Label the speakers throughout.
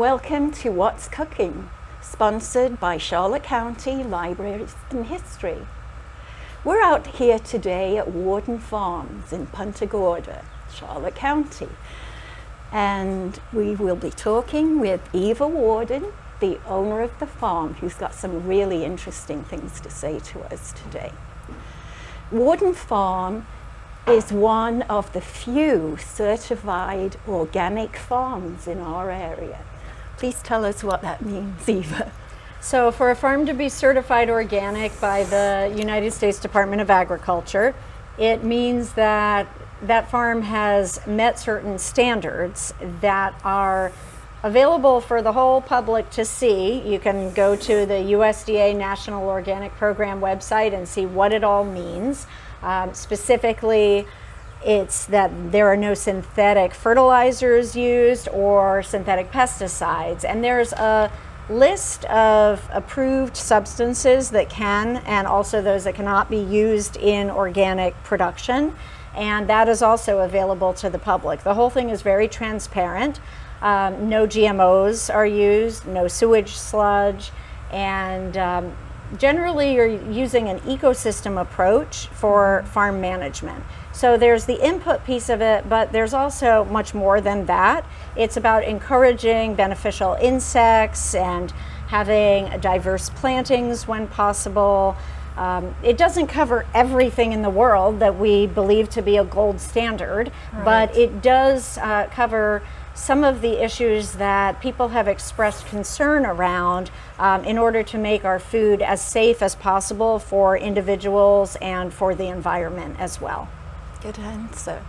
Speaker 1: welcome to What's Cooking, sponsored by Charlotte County Libraries and History. We're out here today at Worden Farms in Punta Gorda, Charlotte County, and we will be talking with Eva Worden, the owner of the farm, who's got some really interesting things to say to us today. Worden Farm is one of the few certified organic farms in our area. Please tell us what that means, Eva.
Speaker 2: So for a farm to be certified organic by the United States Department of Agriculture, it means that that farm has met certain standards that are available for the whole public to see. You can go to the USDA National Organic Program website and see what it all means. Specifically, it's that there are no synthetic fertilizers used or synthetic pesticides. And there's a list of approved substances that can, and also those that cannot be used in organic production. And that is also available to the public. The whole thing is very transparent. No GMOs are used, no sewage sludge, and generally you're using an ecosystem approach for farm management. So there's the input piece of it, but there's also much more than that. It's about encouraging beneficial insects and having diverse plantings when possible. It doesn't cover everything in the world that we believe to be a gold standard, right, but it does cover some of the issues that people have expressed concern around in order to make our food as safe as possible for individuals and for the environment as well.
Speaker 1: Good answer.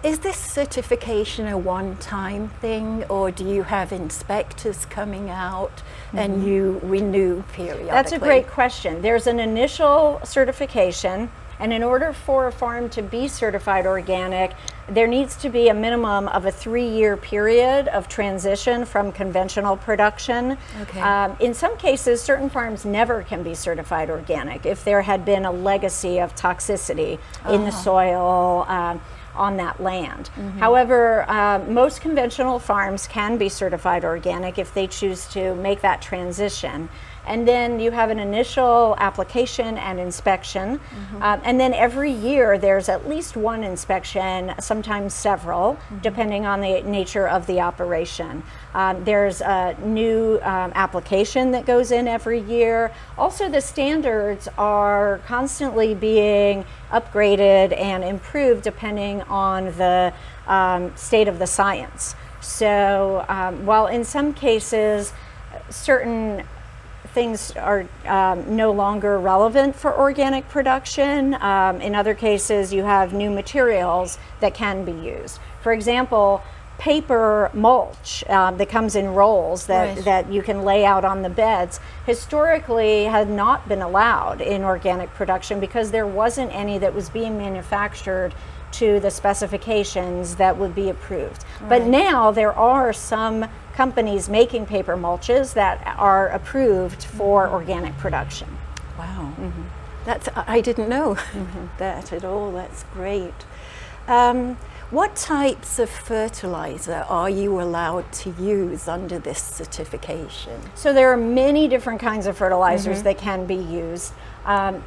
Speaker 1: Is this certification a one-time thing, or do you have inspectors coming out and you renew periodically?
Speaker 2: That's a great question. There's an initial certification, and in order for a farm to be certified organic, there needs to be a minimum of a 3-year period of transition from conventional production.
Speaker 1: Okay.
Speaker 2: In some cases, certain farms never can be certified organic if there had been a legacy of toxicity in the soil on that land. However, most conventional farms can be certified organic if they choose to make that transition. And then you have an initial application and inspection. And then every year there's at least one inspection, sometimes several, depending on the nature of the operation. There's a new application that goes in every year. Also, the standards are constantly being upgraded and improved depending on the state of the science. So while in some cases certain things are no longer relevant for organic production, in other cases you have new materials that can be used. For example, paper mulch that comes in rolls that you can lay out on the beds historically had not been allowed in organic production because there wasn't any that was being manufactured to the specifications that would be approved. But now there are some companies making paper mulches that are approved for organic production.
Speaker 1: Wow. I didn't know that at all. That's great. What types of fertilizer are you allowed to use under this certification?
Speaker 2: So there are many different kinds of fertilizers that can be used.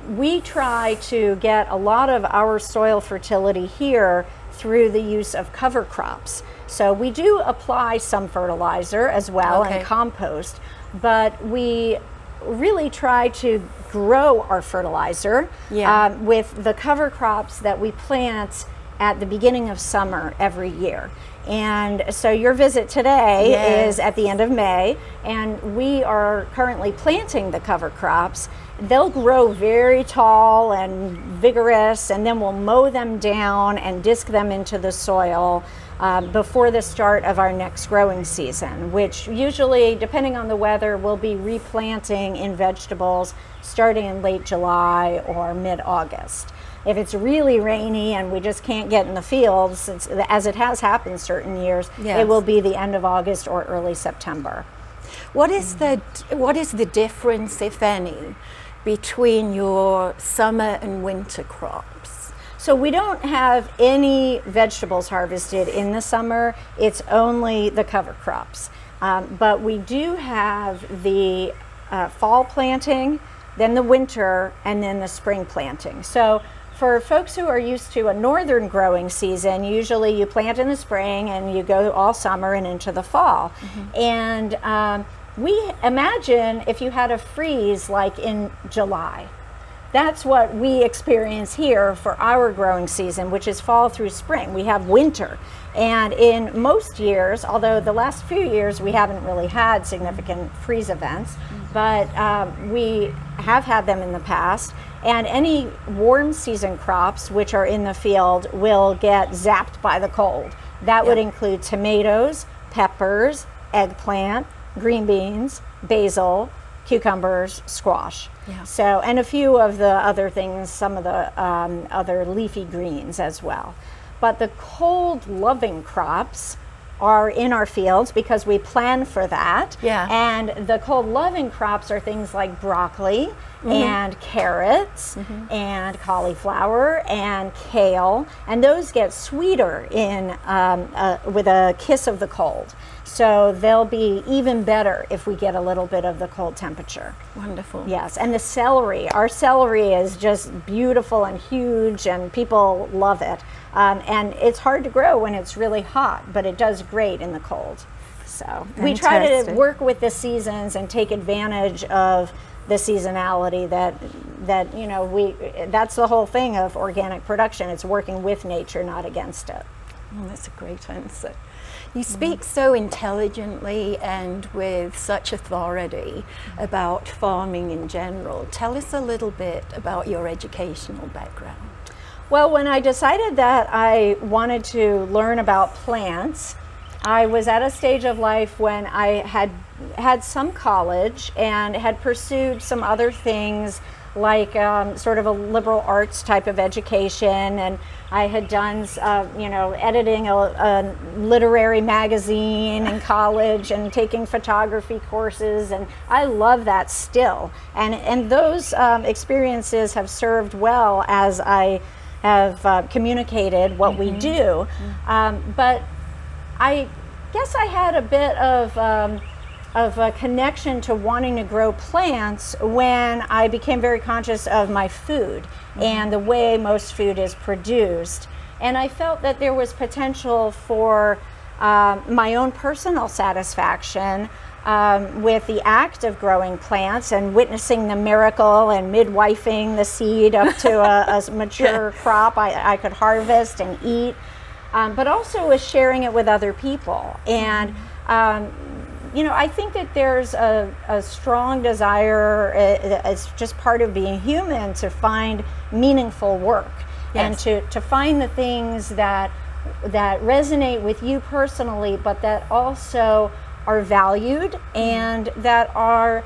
Speaker 2: We try to get a lot of our soil fertility here through the use of cover crops. So we do apply some fertilizer as well and compost, but we really try to grow our fertilizer with the cover crops that we plant at the beginning of summer every year. And so your visit today is at the end of May, and we are currently planting the cover crops. They'll grow very tall and vigorous, and then we'll mow them down and disc them into the soil before the start of our next growing season, which usually, depending on the weather, we'll be replanting in vegetables starting in late July or mid-August. If it's really rainy and we just can't get in the fields, as it has happened certain years, it will be the end of August or early September.
Speaker 1: What is the difference, if any, between your summer and winter crops?
Speaker 2: So we don't have any vegetables harvested in the summer. It's only the cover crops. But we do have the fall planting, then the winter, and then the spring planting. So for folks who are used to a northern growing season, usually you plant in the spring and you go all summer and into the fall. And we imagine if you had a freeze like in July. That's what we experience here for our growing season, which is fall through spring. We have winter. And in most years, although the last few years we haven't really had significant freeze events, but we have had them in the past. And any warm season crops which are in the field will get zapped by the cold. That would include tomatoes, peppers, eggplant, green beans, basil, cucumbers, squash. So, and a few of the other things, some of the other leafy greens as well. But the cold loving crops are in our fields because we plan for that. And the cold loving crops are things like broccoli and carrots and cauliflower and kale, and those get sweeter in with a kiss of the cold. So they'll be even better if we get a little bit of the cold temperature.
Speaker 1: Wonderful.
Speaker 2: Yes, and the celery. Our celery is just beautiful and huge, and people love it. And it's hard to grow when it's really hot, but it does great in the cold. So we try to work with the seasons and take advantage of the seasonality that you know, that's the whole thing of organic production. It's working with nature, not against it.
Speaker 1: Oh, that's a great answer. You speak so intelligently and with such authority about farming in general. Tell us a little bit about your educational background.
Speaker 2: Well, when I decided that I wanted to learn about plants, I was at a stage of life when I had some college and had pursued some other things like sort of a liberal arts type of education, and I had done editing a literary magazine in college and taking photography courses, and I love that still, and those experiences have served well as I have communicated what we do, but I guess I had a bit of a connection to wanting to grow plants when I became very conscious of my food and the way most food is produced. And I felt that there was potential for my own personal satisfaction with the act of growing plants and witnessing the miracle and midwifing the seed up to a mature crop I could harvest and eat, but also with sharing it with other people. And you know, I think that there's a strong desire, it's just part of being human, to find meaningful work and to find the things that resonate with you personally, but that also are valued and that are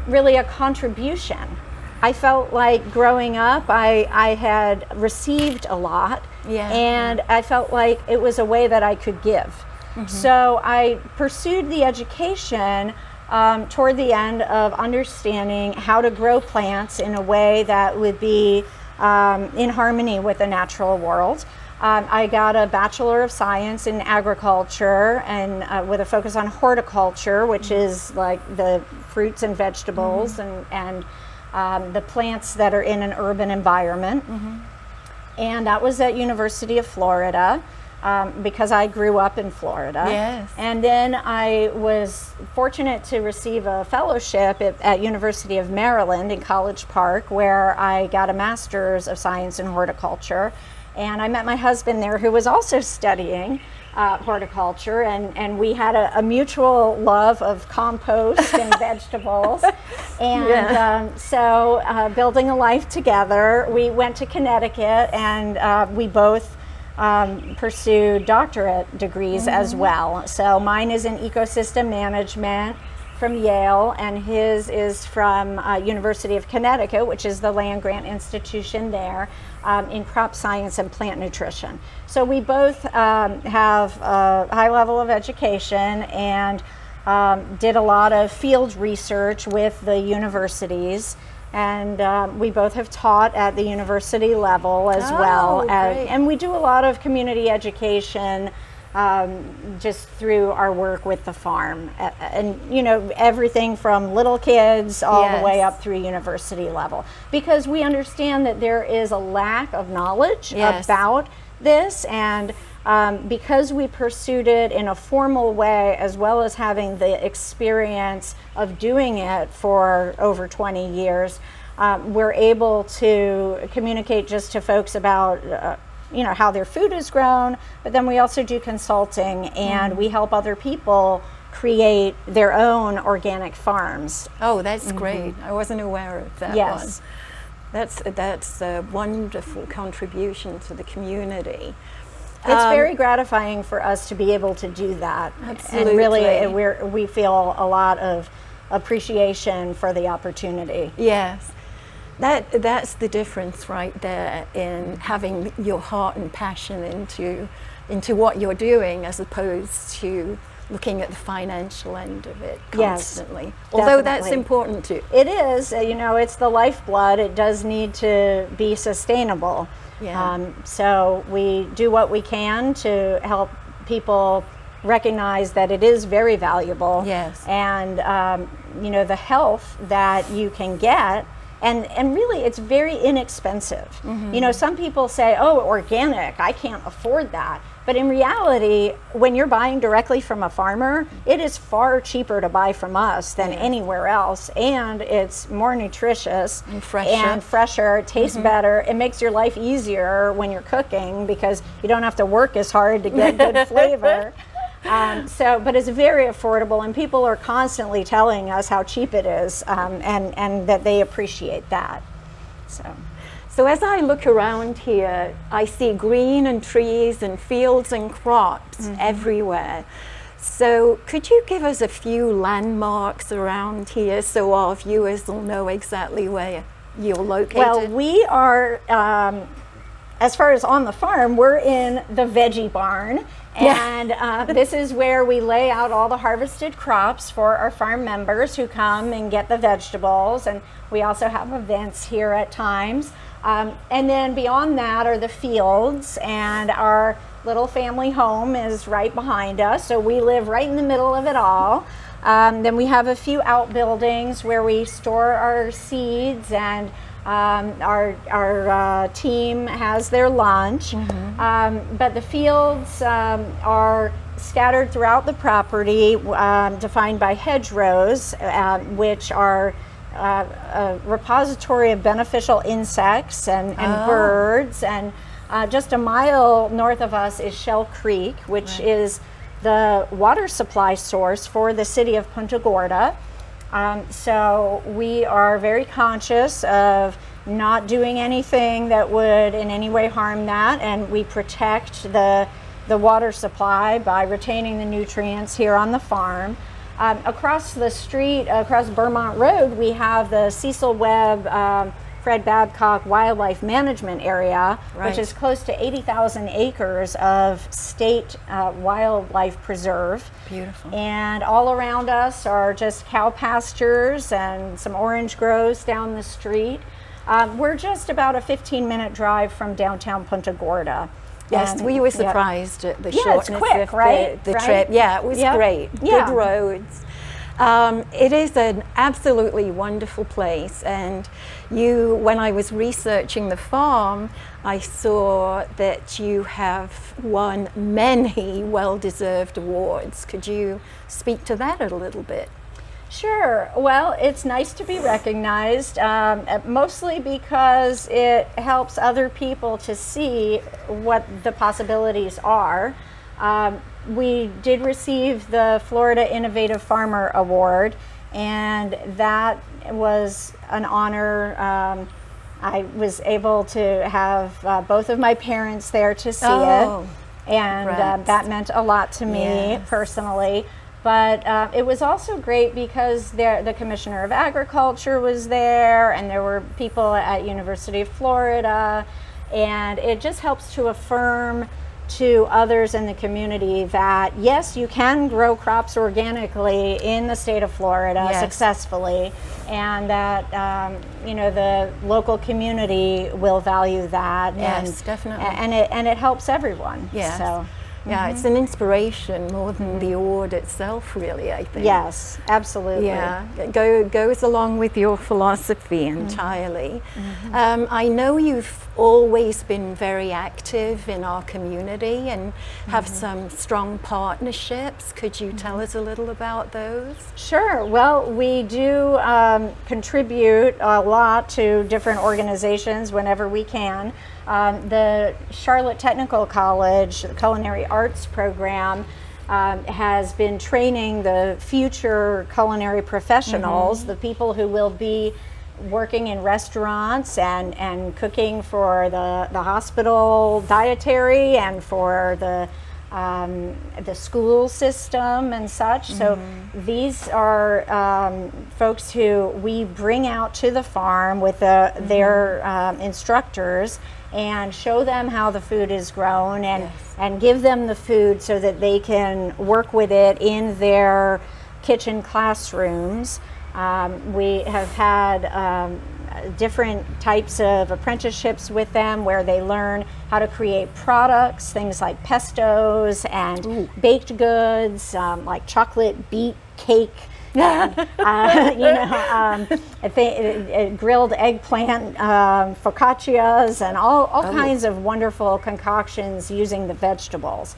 Speaker 2: really a contribution. I felt like growing up, I had received a lot, and I felt like it was a way that I could give. So I pursued the education toward the end of understanding how to grow plants in a way that would be in harmony with the natural world. I got a Bachelor of Science in Agriculture and with a focus on horticulture, which is like the fruits and vegetables and the plants that are in an urban environment. And that was at University of Florida. Because I grew up in Florida. And then I was fortunate to receive a fellowship at University of Maryland in College Park, where I got a Master's of Science in Horticulture. And I met my husband there, who was also studying horticulture, and we had a mutual love of compost and vegetables. And so building a life together, we went to Connecticut, and we both pursue doctorate degrees as well. So mine is in ecosystem management from Yale, and his is from University of Connecticut, which is the land-grant institution there, in crop science and plant nutrition. So we both have a high level of education and did a lot of field research with the universities. And we both have taught at the university level as well. And we do a lot of community education just through our work with the farm. And, you know, everything from little kids all the way up through university level. Because we understand that there is a lack of knowledge about this, and because we pursued it in a formal way, as well as having the experience of doing it for over 20 years, we're able to communicate just to folks about you know, how their food is grown, but then we also do consulting, and we help other people create their own organic farms.
Speaker 1: Oh, that's great. I wasn't aware of that
Speaker 2: Yes.
Speaker 1: one. That's a wonderful contribution to the community.
Speaker 2: It's very gratifying for us to be able to do that.
Speaker 1: Absolutely.
Speaker 2: And really, we feel a lot of appreciation for the opportunity.
Speaker 1: Yes. That's the difference right there in having your heart and passion into what you're doing, as opposed to looking at the financial end of it constantly.
Speaker 2: Yes,
Speaker 1: although that's
Speaker 2: definitely
Speaker 1: important too.
Speaker 2: It is, you know, it's the lifeblood. It does need to be sustainable.
Speaker 1: Yeah.
Speaker 2: So we do what we can to help people recognize that it is very valuable.
Speaker 1: Yes.
Speaker 2: And, you know, the health that you can get, and really it's very inexpensive. You know, some people say, oh, organic, I can't afford that. But in reality, when you're buying directly from a farmer, it is far cheaper to buy from us than anywhere else. And it's more nutritious
Speaker 1: and fresher.
Speaker 2: It tastes better. It makes your life easier when you're cooking, because you don't have to work as hard to get good flavor. But it's very affordable, and people are constantly telling us how cheap it is, and that they appreciate that.
Speaker 1: So as I look around here, I see green and trees and fields and crops everywhere. So could you give us a few landmarks around here so our viewers will know exactly where you're located?
Speaker 2: Well, we are, as far as on the farm, we're in the veggie barn. And this is where we lay out all the harvested crops for our farm members who come and get the vegetables. And we also have events here at times. And then beyond that are the fields, and our little family home is right behind us. So we live right in the middle of it all. Then we have a few outbuildings where we store our seeds, and our team has their lunch. But the fields are scattered throughout the property, defined by hedgerows, which are a repository of beneficial insects and birds. And just a mile north of us is Shell Creek, which is the water supply source for the city of Punta Gorda. So we are very conscious of not doing anything that would in any way harm that, and we protect the water supply by retaining the nutrients here on the farm. Across the street, across Vermont Road, we have the Cecil Webb Fred Babcock Wildlife Management Area, which is close to 80,000 acres of state wildlife preserve.
Speaker 1: Beautiful.
Speaker 2: And all around us are just cow pastures and some orange groves down the street. We're just about a 15-minute drive from downtown Punta Gorda.
Speaker 1: Yes,
Speaker 2: And,
Speaker 1: we were surprised at the
Speaker 2: it's
Speaker 1: shortness
Speaker 2: quick,
Speaker 1: of
Speaker 2: right?
Speaker 1: the trip. Yeah, it was great.
Speaker 2: Yeah.
Speaker 1: Good roads. It is an absolutely wonderful place, and when I was researching the farm, I saw that you have won many well-deserved awards. Could you speak to that a little bit?
Speaker 2: Sure. Well, it's nice to be recognized, mostly because it helps other people to see what the possibilities are. We did receive the Florida Innovative Farmer Award, and that was an honor. I was able to have both of my parents there to see it, and that meant a lot to me personally. But it was also great because the Commissioner of Agriculture was there, and there were people at University of Florida, and it just helps to affirm to others in the community that yes, you can grow crops organically in the state of Florida successfully, and that the local community will value that.
Speaker 1: Yes,
Speaker 2: and,
Speaker 1: definitely.
Speaker 2: And it helps everyone.
Speaker 1: Yes.
Speaker 2: So.
Speaker 1: Yeah, it's an inspiration more than the award itself, really, I think.
Speaker 2: Yes, absolutely.
Speaker 1: Yeah, goes along with your philosophy entirely. I know you've always been very active in our community and have some strong partnerships. Could you tell us a little about those?
Speaker 2: Sure. Well, we do contribute a lot to different organizations whenever we can. The Charlotte Technical College Culinary Arts Program has been training the future culinary professionals, the people who will be working in restaurants and cooking for the hospital dietary and for the school system and such. So these are folks who we bring out to the farm with their instructors and show them how the food is grown and give them the food so that they can work with it in their kitchen classrooms. We have had different types of apprenticeships with them where they learn how to create products, things like pestos and baked goods, like chocolate beet cake. And, grilled eggplant focaccias and all kinds of wonderful concoctions using the vegetables.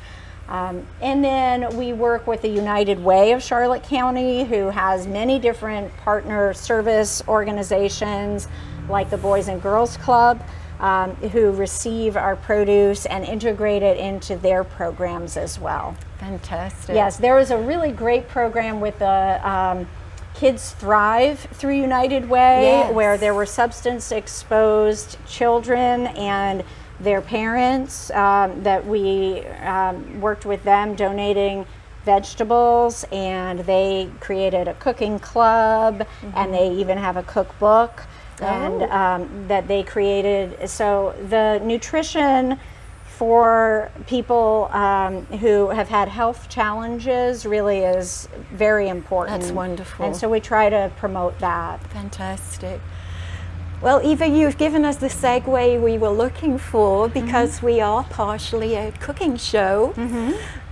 Speaker 2: And then we work with the United Way of Charlotte County, who has many different partner service organizations like the Boys and Girls Club, who receive our produce and integrate it into their programs as well.
Speaker 1: Fantastic.
Speaker 2: Yes, there was a really great program with the Kids Thrive through United Way, where there were substance exposed children and their parents that we worked with them donating vegetables, and they created a cooking club and they even have a cookbook and that they created. So the nutrition for people who have had health challenges really is very important.
Speaker 1: That's wonderful.
Speaker 2: And so we try to promote that.
Speaker 1: Fantastic. Well, Eva, you've given us the segue we were looking for because we are partially a cooking show,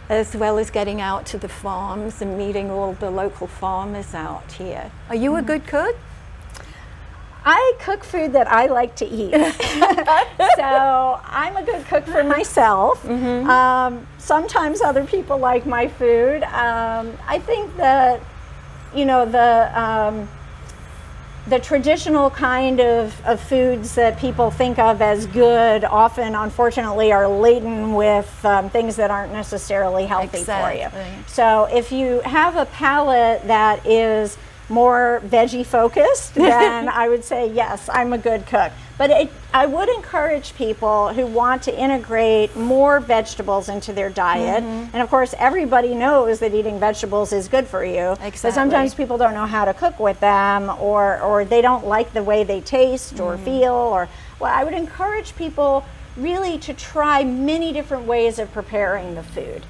Speaker 1: as well as getting out to the farms and meeting all the local farmers out here. Are you a good cook?
Speaker 2: I cook food that I like to eat. So I'm a good cook for myself. Sometimes other people like my food. I think that, you know, the traditional kind of foods that people think of as good often, unfortunately, are laden with things that aren't necessarily healthy for you. So if you have a palate that is more veggie focused, then I would say, yes, I'm a good cook. But I would encourage people who want to integrate more vegetables into their diet. And of course, everybody knows that eating vegetables is good for you. But sometimes people don't know how to cook with them, or they don't like the way they taste or feel. Well, I would encourage people really to try many different ways of preparing the food,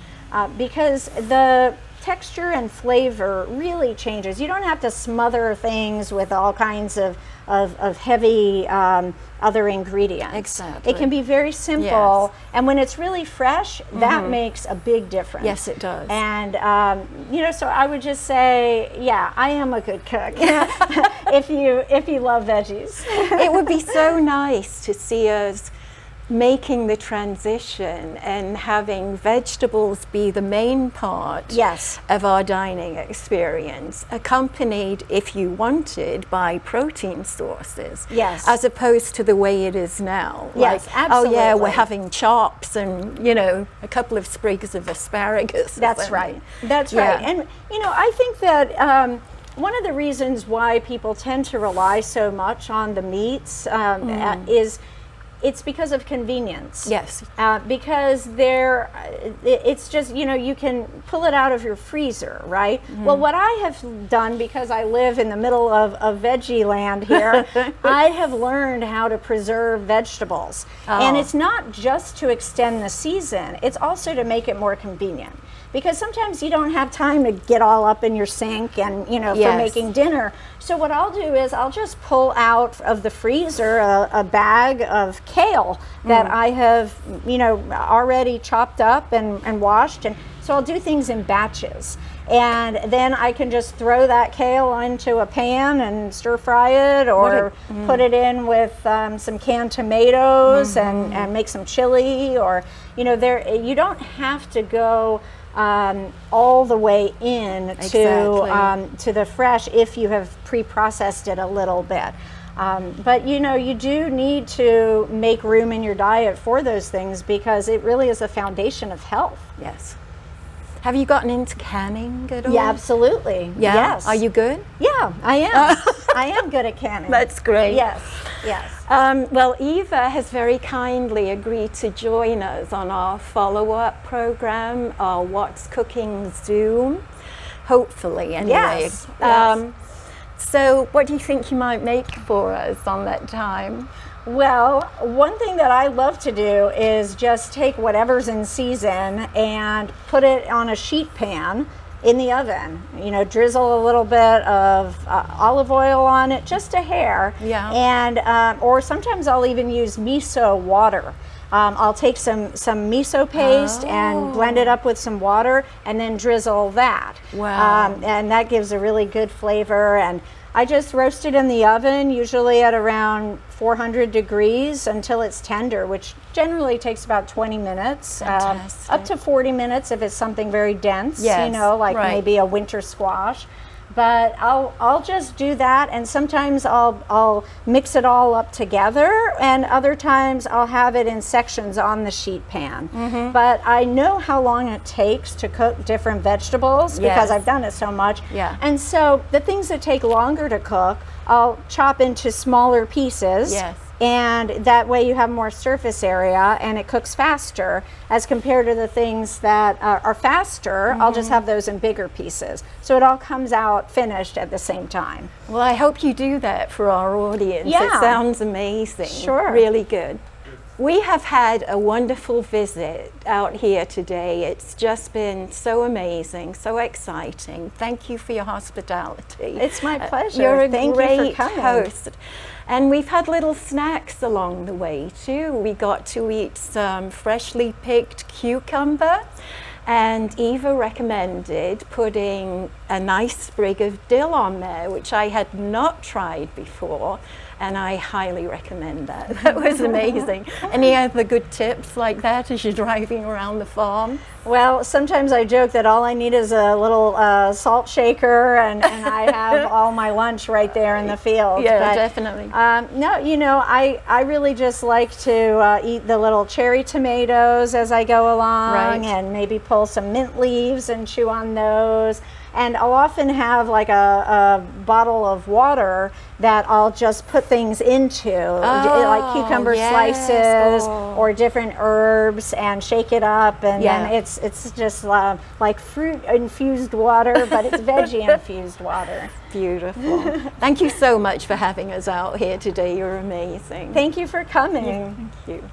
Speaker 2: because the texture and flavor really changes. You don't have to smother things with all kinds of heavy other ingredients.
Speaker 1: Exactly.
Speaker 2: It can be very simple, and when it's really fresh, that makes a big difference.
Speaker 1: Yes, it does.
Speaker 2: And you know, so I would just say, yeah, I am a good cook if you love veggies.
Speaker 1: It would be so nice to see us making the transition and having vegetables be the main part of our dining experience, accompanied, if you wanted, by protein sources. As opposed to the way it is now.
Speaker 2: Yes,
Speaker 1: like,
Speaker 2: absolutely.
Speaker 1: oh yeah, we're having chops and, you know, a couple of sprigs of asparagus.
Speaker 2: That's right. That's right. And, you know, I think that one of the reasons why people tend to rely so much on the meats is it's because of convenience.
Speaker 1: Yes.
Speaker 2: Because it's just, you know, you can pull it out of your freezer, right? Well, what I have done, because I live in the middle of veggie land here, I have learned how to preserve vegetables. And it's not just to extend the season, it's also to make it more convenient. because sometimes you don't have time to get all up in your sink and, you know, for
Speaker 1: Yes.
Speaker 2: making dinner. So what I'll do is I'll just pull out of the freezer a bag of kale that I have, you know, already chopped up and washed. And so I'll do things in batches. And then I can just throw that kale into a pan and stir fry it, or put it in with some canned tomatoes and make some chili, or, you know, you don't have to go all the way in to the fresh if you have pre-processed it a little bit. But, you know, you do need to make room in your diet for those things, because it really is a foundation of health.
Speaker 1: Yes. Have you gotten into canning at all?
Speaker 2: Yeah, absolutely.
Speaker 1: Yeah?
Speaker 2: Yes.
Speaker 1: Are you good?
Speaker 2: Yeah, I am. I am good at canning.
Speaker 1: That's great.
Speaker 2: Yes, yes.
Speaker 1: Well, Eva has very kindly agreed to join us on our follow-up program, our What's Cooking Zoom, hopefully, anyway.
Speaker 2: Yes, yes.
Speaker 1: So what do you think you might make for us on that time?
Speaker 2: Well, one thing that I love to do is just take whatever's in season and put it on a sheet pan in the oven. You know, drizzle a little bit of olive oil on it, just a hair.
Speaker 1: Yeah.
Speaker 2: And or sometimes I'll even use miso water. I'll take some miso paste and blend it up with some water, and then drizzle that.
Speaker 1: Wow.
Speaker 2: And that gives a really good flavor. And I just roast it in the oven, usually at around 400 degrees until it's tender, which generally takes about 20 minutes, up to 40 minutes if it's something very dense,
Speaker 1: Yes,
Speaker 2: you know, like
Speaker 1: right.
Speaker 2: maybe a winter squash. But I'll just do that, and sometimes I'll mix it all up together, and other times I'll have it in sections on the sheet pan. But I know how long it takes to cook different vegetables because
Speaker 1: Yes.
Speaker 2: I've done it so much.
Speaker 1: Yeah.
Speaker 2: And so the things that take longer to cook, I'll chop into smaller pieces.
Speaker 1: Yes.
Speaker 2: And that way you have more surface area and it cooks faster, as compared to the things that are faster. I'll just have those in bigger pieces. So it all comes out finished at the same time.
Speaker 1: Well, I hope you do that for our audience. It
Speaker 2: Yeah.
Speaker 1: sounds amazing.
Speaker 2: Sure.
Speaker 1: Really good. We have had a wonderful visit out here today. It's just been so amazing, so exciting. Thank you for your hospitality.
Speaker 2: It's my pleasure.
Speaker 1: You're a
Speaker 2: Thank you for
Speaker 1: great
Speaker 2: coming.
Speaker 1: host. And we've had little snacks along the way too. We got to eat some freshly picked cucumber, and Eva recommended putting a nice sprig of dill on there, which I had not tried before, and I highly recommend that. That was amazing. Any other good tips like that as you're driving around the farm?
Speaker 2: Well, sometimes I joke that all I need is a little salt shaker, and I have all my lunch right there in the field.
Speaker 1: Yeah,
Speaker 2: But,
Speaker 1: definitely.
Speaker 2: no, you know, I really just like to eat the little cherry tomatoes as I go along,
Speaker 1: Right.
Speaker 2: and maybe pull some mint leaves and chew on those. And I'll often have like a bottle of water that I'll just put things into, like cucumber
Speaker 1: yes.
Speaker 2: slices
Speaker 1: Oh.
Speaker 2: or different herbs, and shake it up, and
Speaker 1: Yeah.
Speaker 2: then it's just like fruit infused water, but it's veggie infused water.
Speaker 1: Beautiful. Thank you so much for having us out here today. You're amazing.
Speaker 2: Thank you for coming.
Speaker 1: Thank you.